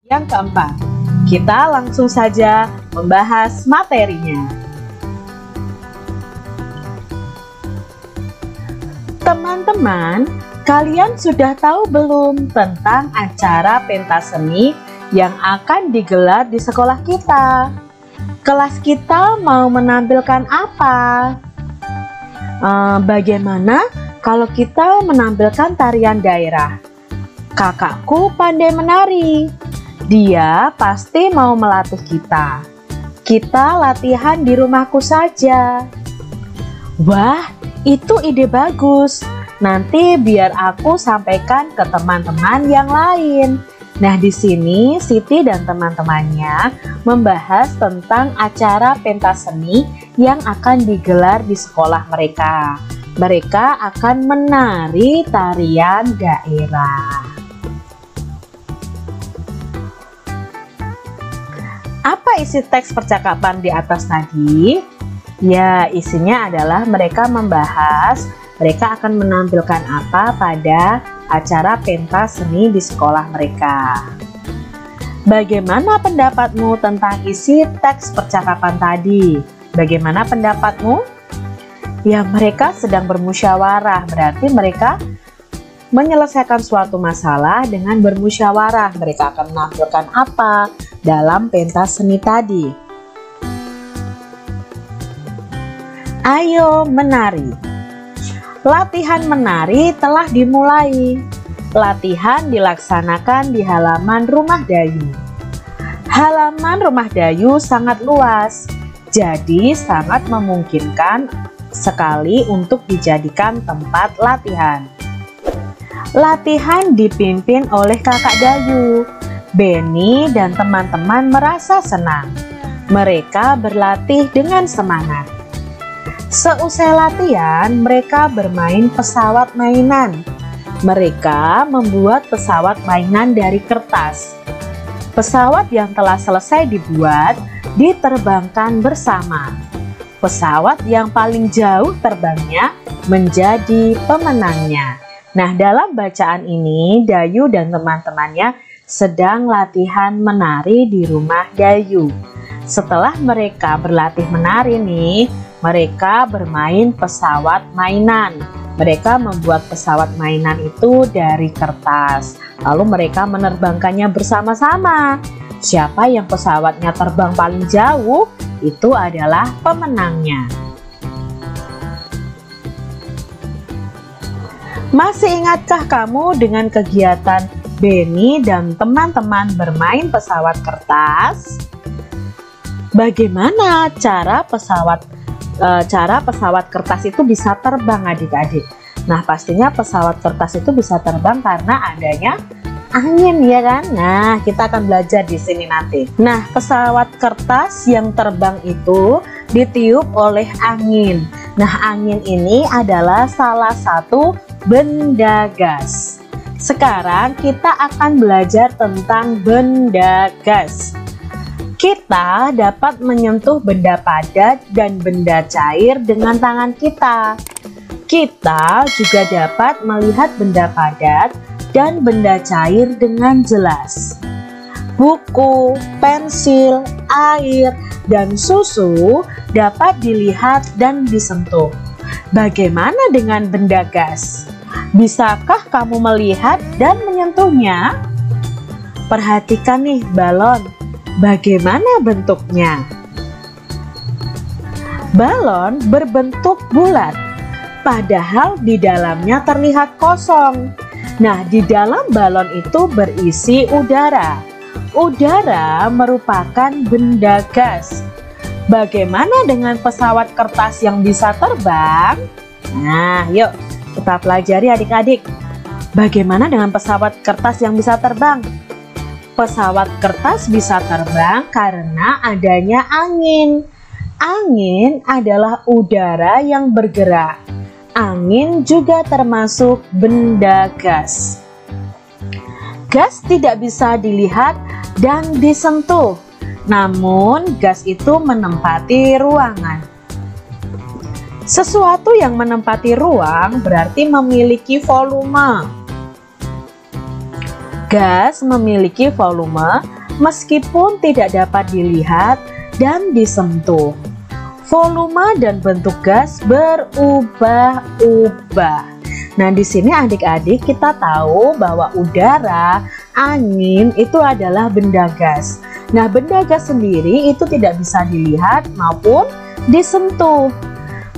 Yang keempat, kita langsung saja membahas materinya. Teman-teman, kalian sudah tahu belum tentang acara pentas seni yang akan digelar di sekolah kita? Kelas kita mau menampilkan apa? Bagaimana kalau kita menampilkan tarian daerah? Kakakku pandai menari. Dia pasti mau melatih kita. Kita latihan di rumahku saja. Wah, itu ide bagus. Nanti biar aku sampaikan ke teman-teman yang lain. Nah, di sini Siti dan teman-temannya membahas tentang acara pentas seni yang akan digelar di sekolah mereka. Mereka akan menari tarian daerah. Apa isi teks percakapan di atas tadi? Ya, isinya adalah mereka membahas mereka akan menampilkan apa pada acara pentas seni di sekolah mereka. Bagaimana pendapatmu tentang isi teks percakapan tadi? Bagaimana pendapatmu? Ya, mereka sedang bermusyawarah, berarti mereka menyelesaikan suatu masalah dengan bermusyawarah. Mereka akan menampilkan apa dalam pentas seni tadi? Ayo menari. Latihan menari telah dimulai. Latihan dilaksanakan di halaman rumah Dayu. Halaman rumah Dayu sangat luas, jadi sangat memungkinkan sekali untuk dijadikan tempat latihan. Latihan dipimpin oleh kakak Dayu. Beni dan teman-teman merasa senang. Mereka berlatih dengan semangat. Seusai latihan, mereka bermain pesawat mainan. Mereka membuat pesawat mainan dari kertas. Pesawat yang telah selesai dibuat diterbangkan bersama. Pesawat yang paling jauh terbangnya menjadi pemenangnya. Nah, dalam bacaan ini, Dayu dan teman-temannya sedang latihan menari di rumah Dayu. Setelah mereka berlatih menari nih, mereka bermain pesawat mainan. Mereka membuat pesawat mainan itu dari kertas. Lalu mereka menerbangkannya bersama-sama. Siapa yang pesawatnya terbang paling jauh, itu adalah pemenangnya. Masih ingatkah kamu dengan kegiatan Beni dan teman-teman bermain pesawat kertas? Bagaimana cara pesawat kertas itu bisa terbang, adik-adik? Nah, pastinya pesawat kertas itu bisa terbang karena adanya angin, ya kan? Nah, kita akan belajar di sini nanti. Nah, pesawat kertas yang terbang itu ditiup oleh angin. Nah, angin ini adalah salah satu benda gas. Sekarang kita akan belajar tentang benda gas. Kita dapat menyentuh benda padat dan benda cair dengan tangan kita. Kita juga dapat melihat benda padat dan benda cair dengan jelas. Buku, pensil, air, dan susu dapat dilihat dan disentuh. Bagaimana dengan benda gas? Bisakah kamu melihat dan menyentuhnya? Perhatikan nih balon. Bagaimana bentuknya? Balon berbentuk bulat, padahal di dalamnya terlihat kosong. Nah, di dalam balon itu berisi udara. Udara merupakan benda gas. Bagaimana dengan pesawat kertas yang bisa terbang? Nah, yuk kita pelajari adik-adik. Bagaimana dengan pesawat kertas yang bisa terbang? Pesawat kertas bisa terbang karena adanya angin. Angin adalah udara yang bergerak. Angin juga termasuk benda gas. Gas tidak bisa dilihat dan disentuh, namun gas itu menempati ruangan. Sesuatu yang menempati ruang berarti memiliki volume. Gas memiliki volume meskipun tidak dapat dilihat dan disentuh. Volume dan bentuk gas berubah-ubah. Nah, di sini adik-adik kita tahu bahwa udara, angin itu adalah benda gas. Nah, benda gas sendiri itu tidak bisa dilihat maupun disentuh.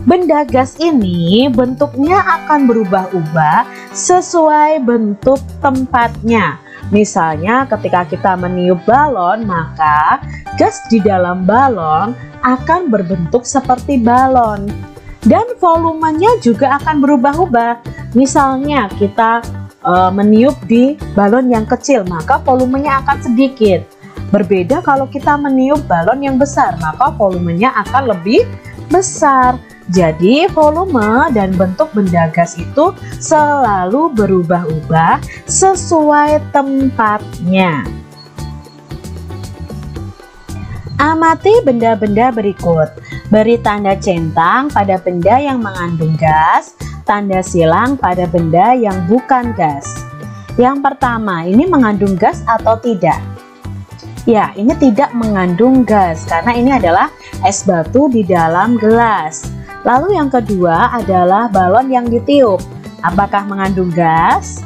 Benda gas ini bentuknya akan berubah-ubah sesuai bentuk tempatnya. Misalnya ketika kita meniup balon, maka gas di dalam balon akan berbentuk seperti balon. Dan volumenya juga akan berubah-ubah. Misalnya kita meniup di balon yang kecil, maka volumenya akan sedikit. Berbeda kalau kita meniup balon yang besar, maka volumenya akan lebih besar. Jadi volume dan bentuk benda gas itu selalu berubah-ubah sesuai tempatnya. Amati benda-benda berikut. Beri tanda centang pada benda yang mengandung gas, tanda silang pada benda yang bukan gas. Yang pertama, ini mengandung gas atau tidak? Ya, ini tidak mengandung gas karena ini adalah es batu di dalam gelas. Lalu yang kedua adalah balon yang ditiup. Apakah mengandung gas?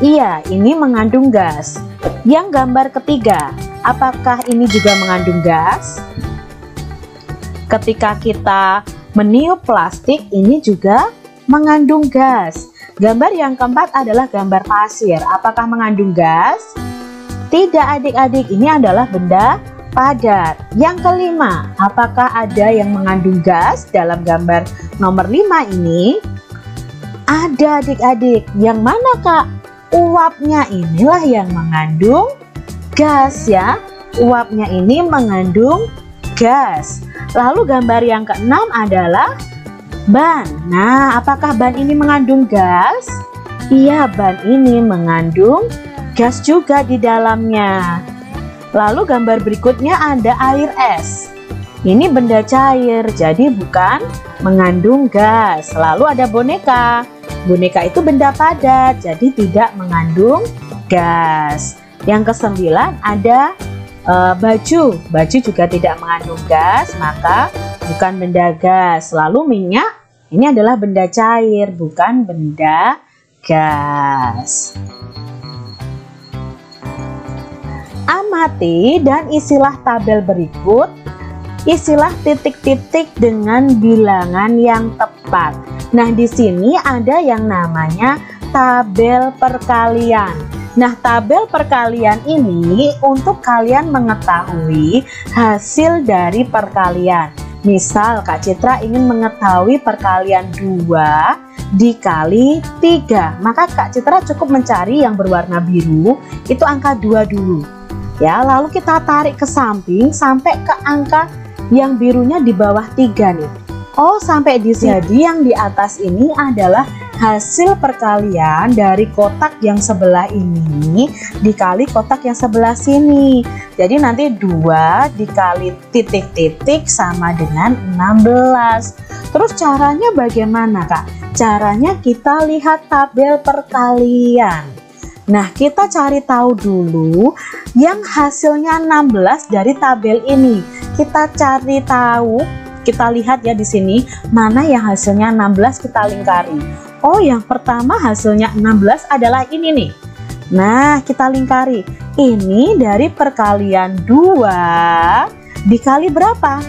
Iya, ini mengandung gas. Yang gambar ketiga, apakah ini juga mengandung gas? Ketika kita meniup plastik, ini juga mengandung gas. Gambar yang keempat adalah gambar pasir. Apakah mengandung gas? Tidak adik-adik, ini adalah benda padat. Yang kelima, apakah ada yang mengandung gas dalam gambar nomor 5 ini? Ada adik-adik. Yang mana Kak? Uapnya inilah yang mengandung gas ya. Uapnya ini mengandung gas. Lalu gambar yang keenam adalah ban. Nah, apakah ban ini mengandung gas? Iya, ban ini mengandung gas juga di dalamnya. Lalu gambar berikutnya ada air es. Ini benda cair, jadi bukan mengandung gas. Lalu ada boneka. Boneka itu benda padat, jadi tidak mengandung gas. Yang kesembilan ada baju. Baju juga tidak mengandung gas, maka bukan benda gas. Lalu minyak, ini adalah benda cair, bukan benda gas. Amati dan isilah tabel berikut. Isilah titik-titik dengan bilangan yang tepat. Nah, di sini ada yang namanya tabel perkalian. Nah, tabel perkalian ini untuk kalian mengetahui hasil dari perkalian. Misal Kak Citra ingin mengetahui perkalian 2 dikali 3, maka Kak Citra cukup mencari yang berwarna biru, itu angka 2 dulu. Ya, lalu kita tarik ke samping sampai ke angka yang birunya di bawah 3 nih. Oh, sampai di sini. Jadi yang di atas ini adalah hasil perkalian dari kotak yang sebelah ini dikali kotak yang sebelah sini. Jadi nanti 2 dikali titik-titik sama dengan 16. Terus caranya bagaimana Kak? Caranya kita lihat tabel perkalian. Nah, kita cari tahu dulu yang hasilnya 16 dari tabel ini. Kita cari tahu, kita lihat ya di sini mana yang hasilnya 16, kita lingkari. Oh, yang pertama hasilnya 16 adalah ini nih. Nah, kita lingkari. Ini dari perkalian 2 dikali berapa?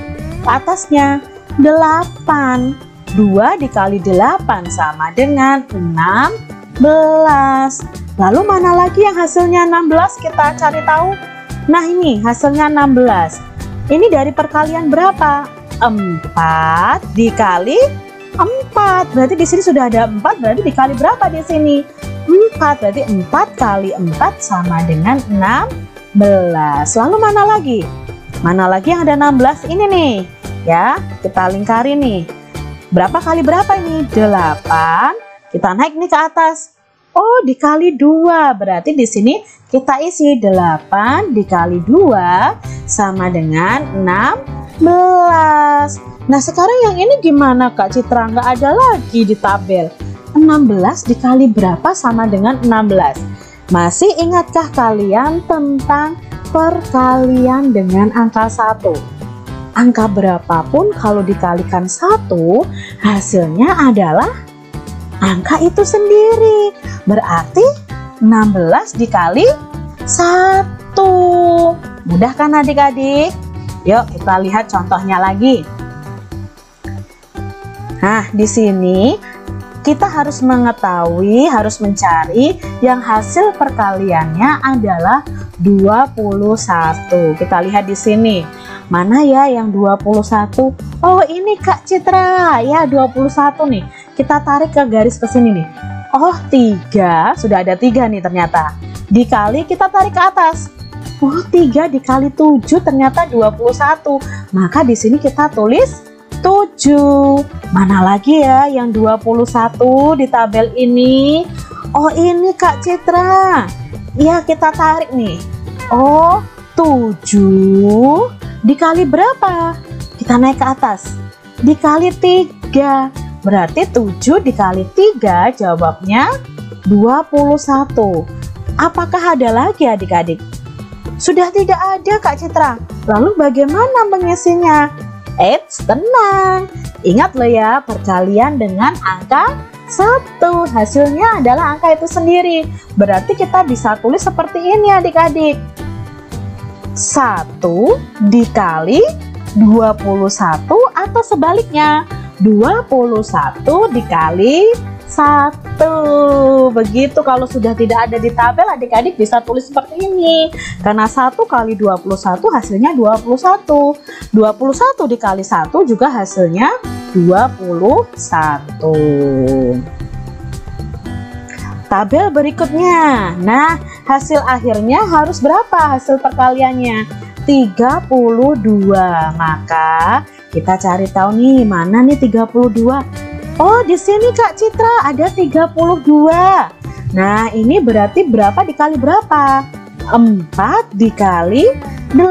Atasnya 8. 2 dikali 8 sama dengan 16. Lalu mana lagi yang hasilnya 16? Kita cari tahu. Nah, ini hasilnya 16. Ini dari perkalian berapa? 4 dikali 4. Berarti di sini sudah ada 4, berarti dikali berapa di sini? 4. Berarti 4 kali 4 sama dengan 16. Lalu mana lagi? Mana lagi yang ada 16? Ini nih. Ya, kita lingkari nih. Berapa kali berapa ini? 8. Kita naik nih ke atas. Oh, dikali 2. Berarti di sini kita isi 8 dikali 2 sama dengan 16. Nah, sekarang yang ini gimana Kak Citra? Nggak ada lagi di tabel. 16 dikali berapa sama dengan 16? Masih ingatkah kalian tentang perkalian dengan angka 1? Angka berapapun kalau dikalikan 1, hasilnya adalah angka itu sendiri. Berarti 16 dikali 1. Mudah kan adik-adik? Yuk kita lihat contohnya lagi. Nah, di sini kita harus mengetahui, harus mencari yang hasil perkaliannya adalah 21. Kita lihat di sini. Mana ya yang 21? Oh, ini Kak Citra. Ya, 21 nih. Kita tarik ke garis ke sini nih. Oh, 3. Sudah ada 3 nih ternyata. Dikali kita tarik ke atas. Oh, 3 dikali 7 ternyata 21. Maka di sini kita tulis 7. Mana lagi ya yang 21 di tabel ini? Oh, ini Kak Citra. Ya, kita tarik nih. Oh, 7 dikali berapa? Kita naik ke atas. Dikali 3. Berarti 7 dikali 3 jawabnya 21. Apakah ada lagi adik-adik? Sudah tidak ada Kak Citra. Lalu bagaimana mengisinya? Eits, tenang. Ingat loh ya, perkalian dengan angka 1. Hasilnya adalah angka itu sendiri. Berarti kita bisa tulis seperti ini adik-adik. 1 dikali 21 atau sebaliknya 21 dikali 1. Begitu kalau sudah tidak ada di tabel, adik-adik bisa tulis seperti ini. Karena 1 kali 21 hasilnya 21. 21 dikali 1 juga hasilnya 21. Tabel berikutnya. Nah, hasil akhirnya harus berapa hasil perkaliannya? 32. Maka kita cari tahu nih, mana nih 32? Oh, di sini Kak Citra ada 32. Nah, ini berarti berapa dikali berapa? 4 dikali 8.